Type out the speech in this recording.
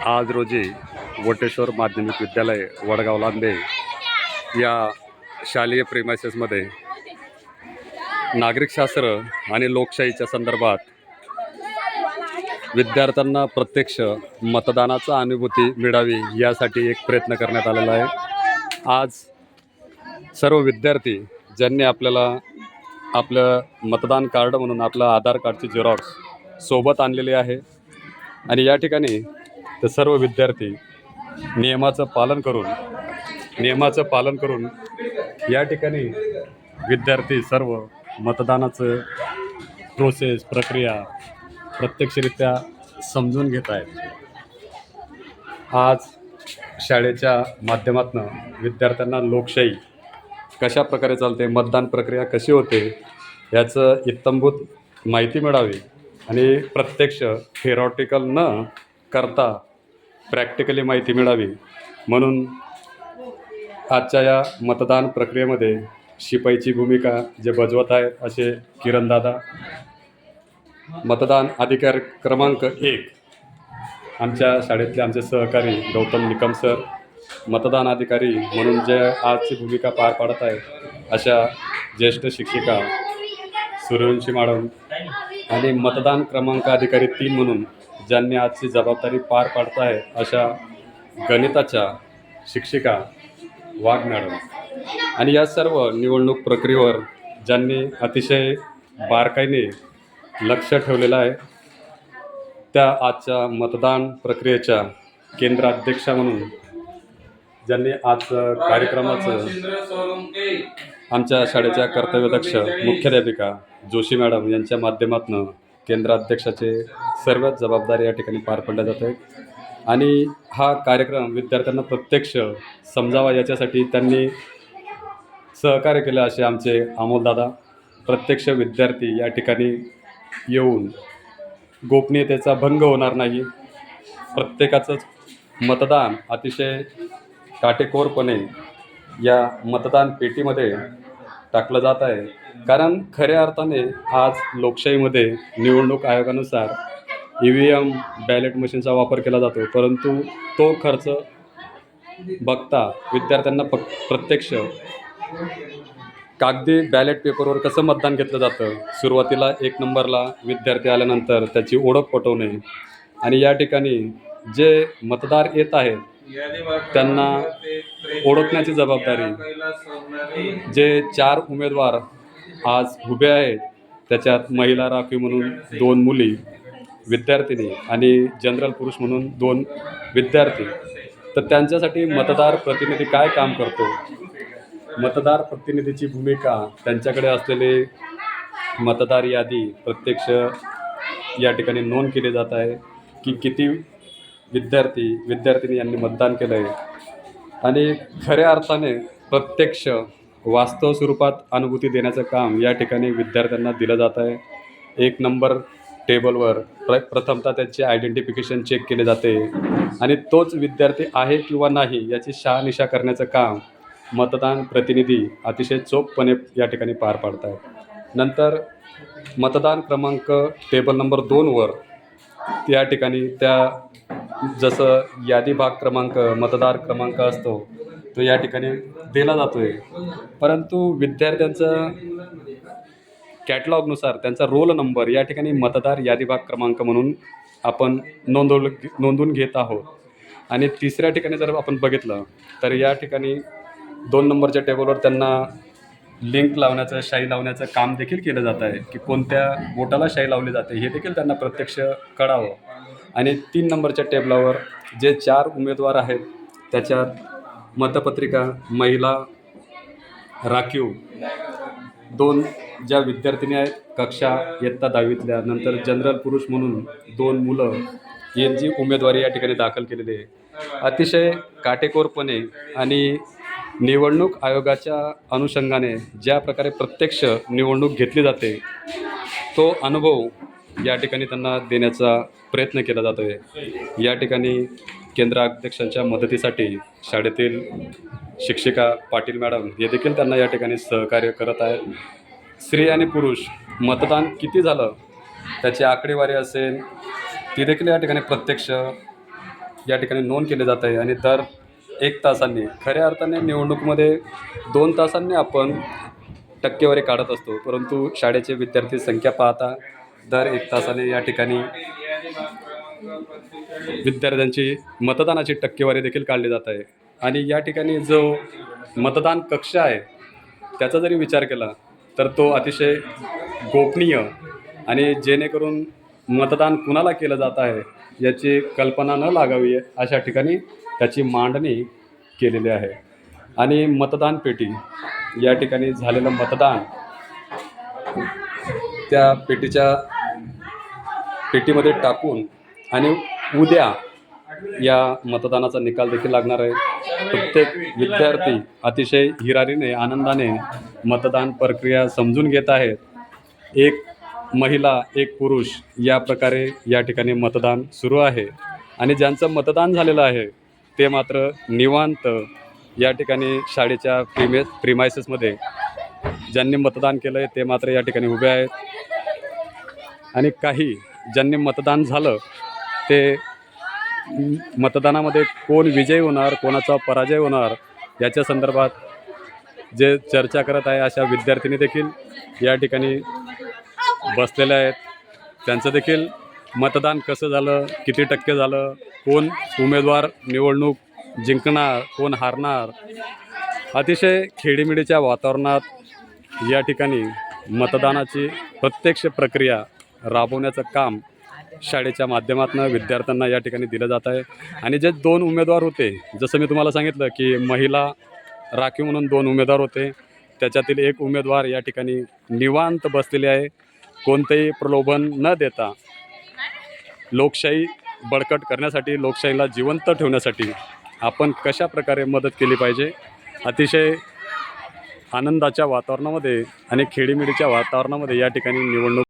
आज रोजी वटेश्वर माध्यमिक विद्यालय वडगाव लांबे या शालेय प्रेमायसेसमध्ये नागरिकशास्त्र आणि लोकशाहीच्या संदर्भात विद्यार्थ्यांना प्रत्यक्ष मतदानाचा अनुभूती मिळावी यासाठी एक प्रयत्न करण्यात आलेला आहे। आज सर्व विद्यार्थी ज्यांनी आपलं मतदान कार्ड म्हणून आपलं आधार कार्डची झेरॉक्स सोबत आणलेली आहे आणि या ठिकाणी ते सर्व विद्यार्थी नियमाचं पालन करून या ठिकाणी विद्यार्थी सर्व मतदानाचं प्रक्रिया प्रत्यक्षरित्या समजून घेत आहेत। आज शाळेच्या माध्यमातून विद्यार्थ्यांना लोकशाही कशा प्रकारे चालते, मतदान प्रक्रिया कशी होते याचं इत्थंभूत माहिती मिळावी आणि प्रत्यक्ष थेरॉटिकल न करता प्रॅक्टिकली माहिती मिळावी म्हणून आजच्या या मतदान प्रक्रियेमध्ये शिपाईची भूमिका जे बजावत आहेत असे किरणदादा, मतदान अधिकारी क्रमांक 1 आमच्या शाळेतले आमचे सहकारी गौतम निकम सर, मतदान अधिकारी म्हणून जे आजची भूमिका पार पाडत आहेत अशा ज्येष्ठ शिक्षिका सूर्यवंशी मॅडम आणि मतदान क्रमांक अधिकारी 3 म्हणून ज्यांनी आजची जबाबदारी पार पाडत आहे अशा गणिताच्या शिक्षिका वाघ मॅडम आणि या सर्व निवडणूक प्रक्रियेवर ज्यांनी अतिशय बारकाईने लक्ष ठेवलेलं आहे त्या आजच्या मतदान प्रक्रियेच्या केंद्राध्यक्षा म्हणून ज्यांनी आज कार्यक्रमाचं आमच्या शाळेच्या कर्तव्यदक्ष मुख्याध्यापिका जोशी मॅडम यांच्या माध्यमातून केंद्राध्यक्षाचे सर्वच जबाबदारी या ठिकाणी पार पडल्या जात आहेत आणि हा कार्यक्रम विद्यार्थ्यांना प्रत्यक्ष समजावा याच्यासाठी त्यांनी सहकार्य केलं असे आमचे अमोलदादा। प्रत्यक्ष विद्यार्थी या ठिकाणी येऊन गोपनीयतेचा भंग होणार नाही, प्रत्येकाचंच मतदान अतिशय काटेकोरपणे या मतदान पेटीमध्ये टाकलं जात आहे। कारण खऱ्या अर्थाने आज लोकशाहीमध्ये निवडणूक आयोगानुसार EVM बॅलेट मशीनचा वापर केला जातो, परंतु तो खर्च बघता विद्यार्थ्यांना प्रत्यक्ष कागदी बॅलेट पेपरवर कसं मतदान घेतलं जातं, सुरुवातीला 1 नंबरला विद्यार्थी आल्यानंतर त्याची ओळख पटवणे आणि या ठिकाणी जे मतदार येत आहेत त्यांना ओळखण्याची जबाबदारी जे 4 उमेदवार आज उभे आहेत त्याच्यात महिला राखीव म्हणून 2 मुली विद्यार्थिनी आणि जनरल पुरुष म्हणून 2 विद्यार्थी, तर त्यांच्यासाठी मतदार प्रतिनिधी काय काम करतो, मतदार प्रतिनिधीची भूमिका, त्यांच्याकडे असलेले मतदार यादी प्रत्यक्ष या ठिकाणी नोंद केली जात आहे की किती विद्यार्थिनी यांनी मतदान केलं आहे आणि खऱ्या अर्थाने प्रत्यक्ष वास्तव स्वरूपात अनुभूती देण्याचं काम या ठिकाणी विद्यार्थ्यांना दिलं जात आहे। 1 नंबर टेबलवर प्रथमतः त्यांचे आयडेंटिफिकेशन चेक केले जाते आणि तोच विद्यार्थी आहे किंवा नाही याची शहानिशा करण्याचं काम मतदान प्रतिनिधी अतिशय चोखपणे या ठिकाणी पार पाडत आहेत। नंतर मतदान क्रमांक टेबल नंबर 2वर त्या ठिकाणी जसं यादी भाग क्रमांक मतदार क्रमांक असतो तो या ठिकाणी दिला जातो आहे, परंतु विद्यार्थ्यांचं कॅटलॉगनुसार त्यांचा रोल नंबर या ठिकाणी मतदार यादी भाग क्रमांक म्हणून आपण नोंदवून घेत आहोत। आणि तिसऱ्या ठिकाणी जर आपण बघितलं तर या ठिकाणी 2 नंबरच्या टेबलवर त्यांना लिंक लावण्याचं, शाई लावण्याचं काम देखील केलं जात आहे की कोणत्या बोटाला शाई लावली जाते हे देखील त्यांना प्रत्यक्ष कळावं। आणि 3 नंबरच्या टेबलावर जे 4 उमेदवार आहेत त्याच्यात मतपत्रिका, महिला राखीव 2 ज्या विद्यार्थिनी आहेत कक्षा इयत्ता 10वीतल्या, नंतर जनरल पुरुष म्हणून 2 मुलं यांची उमेदवारी या ठिकाणी दाखल केलेली आहे। अतिशय काटेकोरपणे आणि निवडणूक आयोगाच्या अनुषंगाने ज्या प्रकारे प्रत्यक्ष निवडणूक घेतली जाते तो अनुभव या ठिकाणी त्यांना देण्याचा प्रयत्न केला जातो आहे। या ठिकाणी केंद्राध्यक्षांच्या मदतीसाठी शाळेतील शिक्षिका पाटील मॅडम हे देखील त्यांना या ठिकाणी सहकार्य करत आहेत। स्त्री आणि पुरुष मतदान किती झालं त्याची आकडेवारी असेल ती देखील या ठिकाणी प्रत्यक्ष या ठिकाणी नोंद केले जात आहे आणि दर 1 तासांनी खऱ्या अर्थाने निवडणुकीमध्ये 2 तासांनी आपण टक्केवारी काढत असतो, परंतु शाळेचे विद्यार्थी संख्या पाहता दर 1 तासाने या ठिकाणी विद्यार्थ्यांची मतदानाची टक्केवारी देखील काढली जात आहे. आणि या ठिकाणी जो मतदान कक्ष आहे त्याचा जरी विचार केला तर तो अतिशय गोपनीय आणि जेणेकरून मतदान कुणाला केलं जात आहे याची कल्पना न लागावी अशा ठिकाणी त्याची मांडणी केलेली आहे. आणि मतदान पेटी या ठिकाणी झालेलं मतदान त्या पेटीमध्ये टाकून आणि उद्या या मतदानाचा निकाल देखील लागणार आहे. प्रत्येक विद्यार्थी अतिशय हिरारीने आनंदाने मतदान प्रक्रिया समजून घेत आहेत. एक महिला एक पुरुष या प्रकारे या ठिकाणी मतदान सुरू आहे आणि ज्यांचं मतदान झालेलं आहे ते मात्र निवांत या ठिकाणी शाळेच्या प्रिमायसेसमध्ये ज्यांनी मतदान केलं आहे ते मात्र या ठिकाणी उभे आहेत. आणि काही ज्यांनी मतदान झालं ते मतदानामध्ये कोण विजयी होणार कोणाचा पराजय होणार याच्या संदर्भात जे चर्चा करत आहे अशा विद्यार्थिनी देखील या ठिकाणी बसलेल्या आहेत. त्यांचं देखील मतदान कसं झालं, किती टक्के झालं, कोण उमेदवार निवडणूक जिंकणार, कोण हारणार, अतिशय खेडीमेडीच्या वातावरणात या ठिकाणी मतदानाची प्रत्यक्ष प्रक्रिया राबवण्याचं काम शाळेच्या माध्यमातून विद्यार्थ्यांना या ठिकाणी दिलं जात आहे. आणि जे 2 उमेदवार होते, जसं मी तुम्हाला सांगितलं की महिला राखीव म्हणून 2 उमेदवार होते, त्याच्यातील एक उमेदवार या ठिकाणी निवांत बसलेले आहे. कोणतेही प्रलोभन न देता लोकशाही बळकट करण्यासाठी, लोकशाहीला जिवंत ठेवण्यासाठी आपण कशा प्रकारे मदत केली पाहिजे अतिशय आनंदाच्या वातावरणामध्ये आणि खेडीमेडीच्या वातावरणामध्ये या ठिकाणी निवडणूक